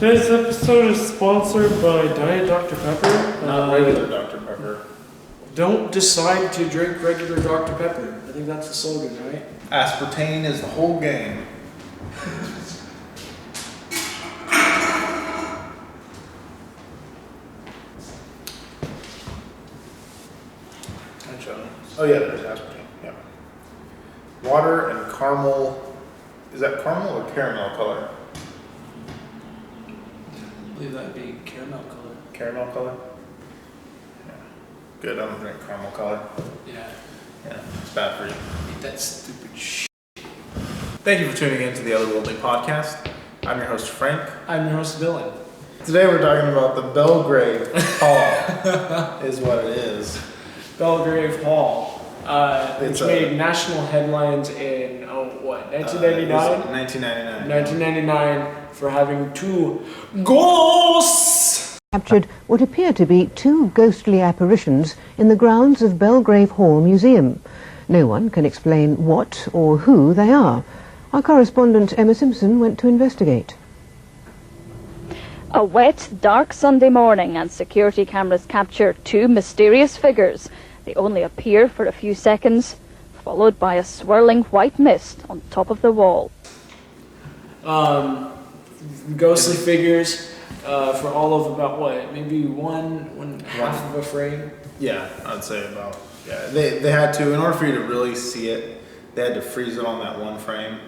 Today's episode is sponsored by Diet Dr. Pepper. Not regular Dr. Pepper. Don't decide to drink regular Dr. Pepper. I think that's the slogan, right? Aspartame is the whole game. Oh yeah, there's aspartame. Yeah. Water and caramel. Is that caramel or caramel color? I believe that'd be caramel color. Caramel color? Yeah. Good, I don't drink caramel color. Yeah. Yeah, it's bad for you. Eat that stupid shit. Thank you for tuning in to the Otherworldly Podcast. I'm your host, Frank. I'm your host, Dylan. Today we're talking about the Belgrave Hall, is what it is. Belgrave Hall, which made national headlines in, 1999? 1999. 1999 for having two ghosts! Captured what appear to be two ghostly apparitions in the grounds of Belgrave Hall Museum. No one can explain what or who they are. Our correspondent Emma Simpson went to investigate. A wet, dark Sunday morning and security cameras capture two mysterious figures. They only appear for a few seconds, followed by a swirling white mist on top of the wall. Ghostly figures for all of about what? Maybe one half of a frame? Yeah, I'd say about. Yeah, they had to, in order for you to really see it, they had to freeze it on that one frame.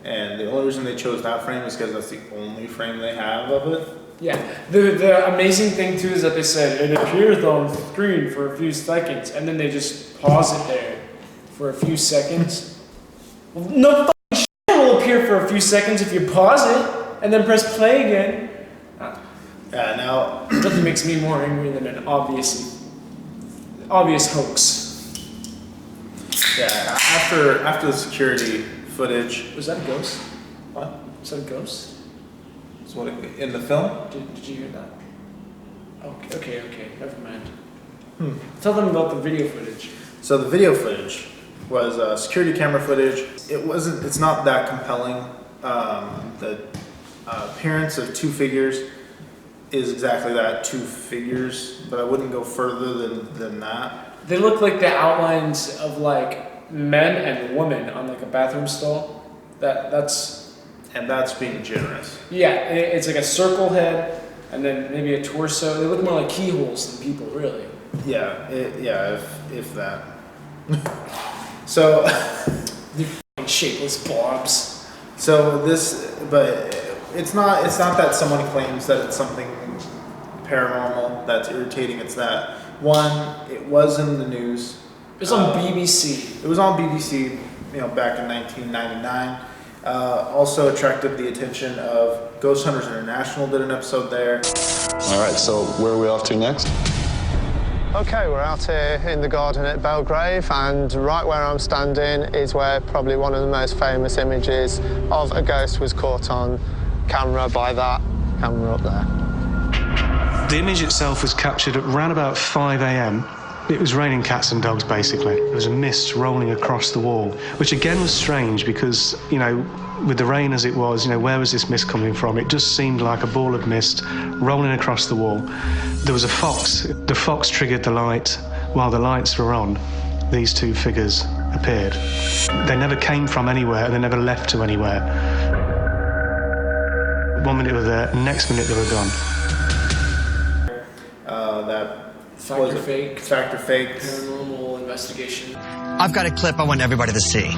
And the only reason they chose that frame is because that's the only frame they have of it. Yeah, the amazing thing too is that they said it appears on screen for a few seconds, and then they just pause it there for a few seconds. No fucking shit will appear for a few seconds if you pause it and then press play again. Yeah, now Nothing makes me more angry than an obvious hoax. Yeah, after the security footage. Was that a ghost? What? Was that a ghost? Is what in the film? Did you hear that? Okay, never mind. Tell them about the video footage. So the video footage was security camera footage. It's not that compelling. The appearance of two figures is exactly that, two figures, but I wouldn't go further than that. They look like the outlines of like men and women on like a bathroom stall. That's being generous. Yeah, it's like a circle head and then maybe a torso. They look more like keyholes than people, really. Yeah, if that. So They're fucking shapeless blobs. So but it's not that someone claims that it's something paranormal that's irritating. It's that one, it was in the news. It was on BBC. It was on BBC, back in 1999. Also attracted the attention of Ghost Hunters International, did an episode there. All right, so where are we off to next? Okay, we're out here in the garden at Belgrave, and right where I'm standing is where probably one of the most famous images of a ghost was caught on camera by that camera up there. The image itself was captured at around about 5 a.m. It was raining cats and dogs, basically. There was a mist rolling across the wall, which again was strange because, with the rain as it was, where was this mist coming from? It just seemed like a ball of mist rolling across the wall. There was a fox. The fox triggered the light. While the lights were on, these two figures appeared. They never came from anywhere, and they never left to anywhere. 1 minute they were there, next minute they were gone. Factor fake. Paranormal investigation. I've got a clip I want everybody to see.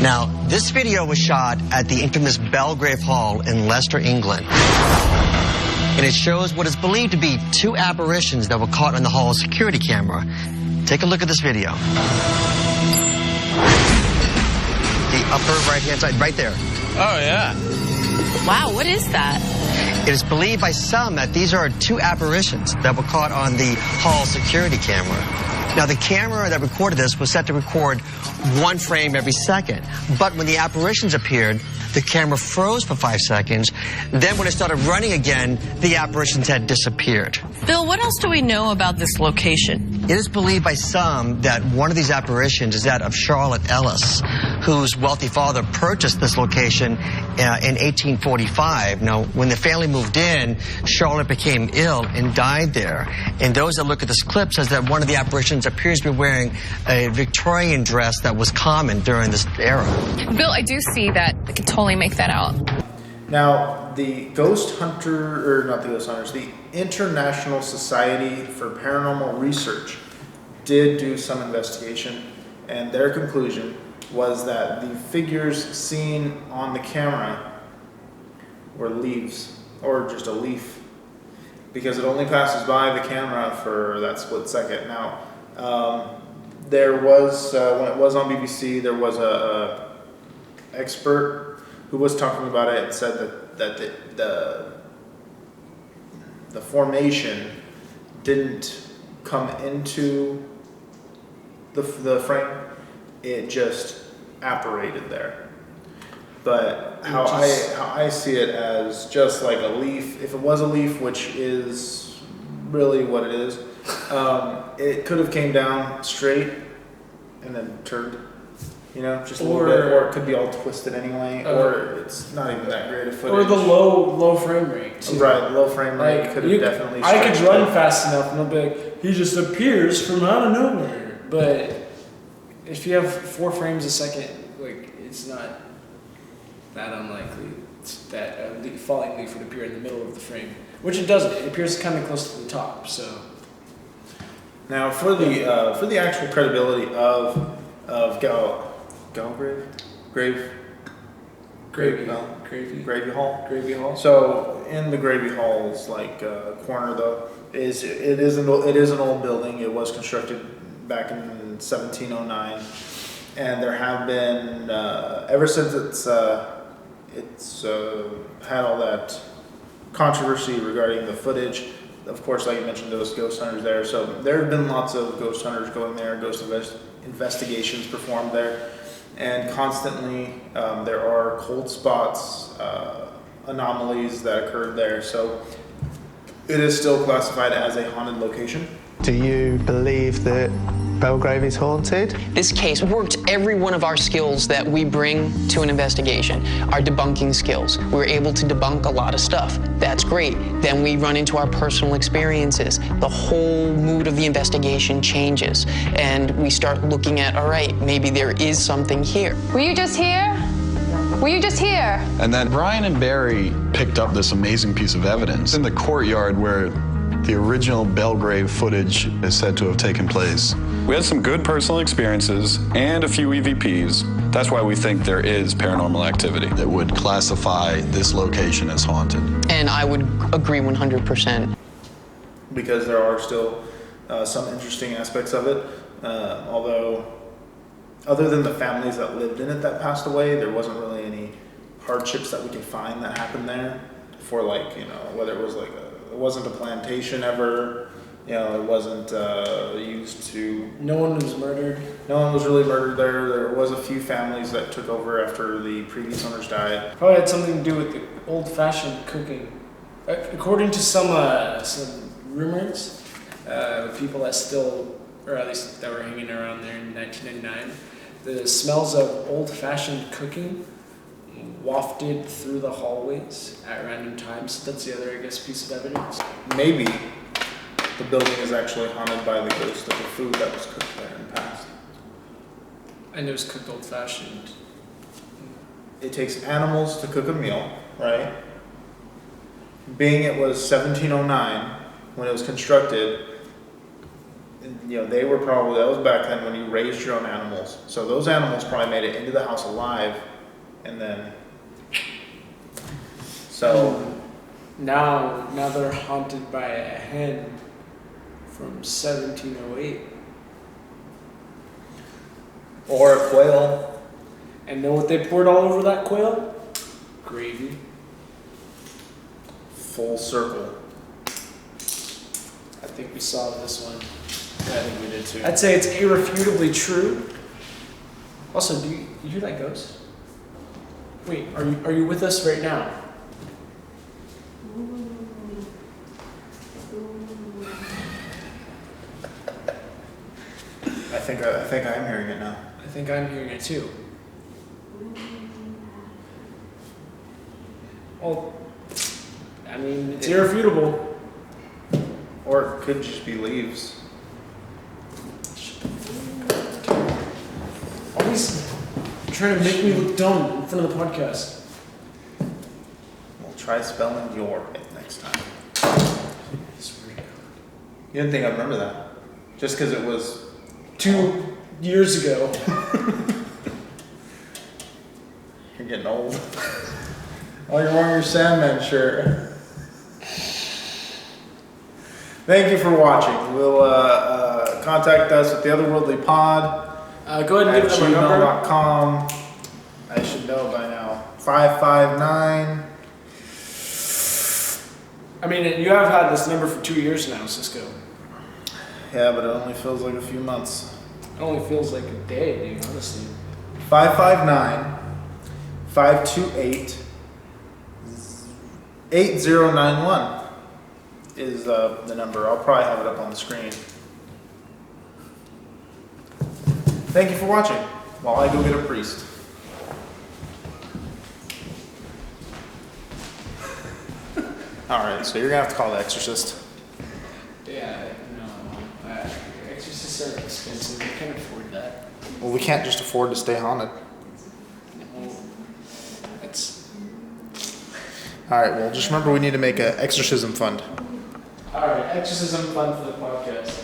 Now, this video was shot at the infamous Belgrave Hall in Leicester, England. And it shows what is believed to be two apparitions that were caught on the hall's security camera. Take a look at this video. The upper right-hand side, right there. Oh, yeah. Wow, what is that? It is believed by some that these are two apparitions that were caught on the hall security camera. Now, the camera that recorded this was set to record one frame every second. But when the apparitions appeared, the camera froze for 5 seconds. Then when it started running again, the apparitions had disappeared. Bill, what else do we know about this location? It is believed by some that one of these apparitions is that of Charlotte Ellis, whose wealthy father purchased this location in 1845. Now, when the family moved in, Charlotte became ill and died there. And those that look at this clip says that one of the apparitions appears to be wearing a Victorian dress that was common during this era. Bill, I do see that. I can totally make that out. Now, the Ghost Hunter, or not the Ghost Hunters, the International Society for Paranormal Research did do some investigation, and their conclusion was that the figures seen on the camera were leaves, or just a leaf, because it only passes by the camera for that split second. Now, there was, when it was on BBC, there was a expert who was talking about it and said that the formation didn't come into the frame, it just apparated there. But how I see it as just like a leaf, if it was a leaf, which is really what it is, it could have came down straight and then turned, you know, just a little bit, or it could be all twisted anyway, or it's not even that great a footage. Or the low frame rate. Too. Right, low frame rate like, could have definitely. I could run fast enough and I'll be like, he just appears from out of nowhere. But if you have 4 frames a second, like, it's not that unlikely that a falling leaf would appear in the middle of the frame, which it doesn't. It appears kind of close to the top. So now for the actual credibility of Gravy Hall. So in the Gravy Hall's corner though, it is an old building. It was constructed back in 1709, and there have been ever since it's had all that controversy regarding the footage. Of course, like you mentioned, those ghost hunters there. So there have been lots of ghost hunters going there, ghost investigations performed there, and constantly there are cold spots, anomalies that occurred there. So it is still classified as a haunted location. Do you believe that Belgrave is haunted? This case worked every one of our skills that we bring to an investigation, our debunking skills. We're able to debunk a lot of stuff. That's great. Then we run into our personal experiences. The whole mood of the investigation changes, and we start looking at, all right, maybe there is something here. Were you just here? Were you just here? And then Brian and Barry picked up this amazing piece of evidence in the courtyard where the original Belgrave footage is said to have taken place. We had some good personal experiences and a few EVPs. That's why we think there is paranormal activity that would classify this location as haunted. And I would agree 100%. Because there are still some interesting aspects of it. Although, other than the families that lived in it that passed away, there wasn't really any hardships that we could find that happened there for, like, you know, whether it was like it wasn't a plantation ever, you know, it wasn't used to... No one was murdered. No one was really murdered there. There was a few families that took over after the previous owners died. Probably had something to do with the old-fashioned cooking. According to some rumors, people that still, or at least that were hanging around there in 1999, the smells of old-fashioned cooking wafted through the hallways at random times. That's the other, I guess, piece of evidence. Maybe the building is actually haunted by the ghost of the food that was cooked there in the past. And it was cooked old-fashioned. It takes animals to cook a meal, right? Being it was 1709 when it was constructed, you know, they were probably, that was back then when you raised your own animals. So those animals probably made it into the house alive, and then, so. Now they're haunted by a hen from 1708. Or a quail. And know what they poured all over that quail? Gravy. Full circle. I think we solved this one. Yeah, I think we did too. I'd say it's irrefutably true. Also, do you hear that ghost? Wait, are you with us right now? I think I'm hearing it now. I think I'm hearing it too. Well, I mean, it's irrefutable. Or it could just be leaves. Always trying to make me look dumb in front of the podcast. We'll try spelling your next time. You didn't think I'd remember that? Just because it was 2 years ago. You're getting old. Oh, you're wearing your Sandman shirt. Thank you for watching. We'll contact us at the Otherworldly Pod. Go ahead and give them our number. gmail.com. I should know by now. 559. I mean, you have had this number for 2 years now, Cisco. Yeah, but it only feels like a few months. It only feels like a day, dude, honestly. 559 528 8091 is the number. I'll probably have it up on the screen. Thank you for watching while I go get a priest. Alright, so you're gonna have to call the exorcist. Yeah, no. Exorcists are expensive. We can't afford that. Well, we can't just afford to stay haunted. No. That's... Alright, well, just remember we need to make an exorcism fund. Alright, exorcism fund for the podcast.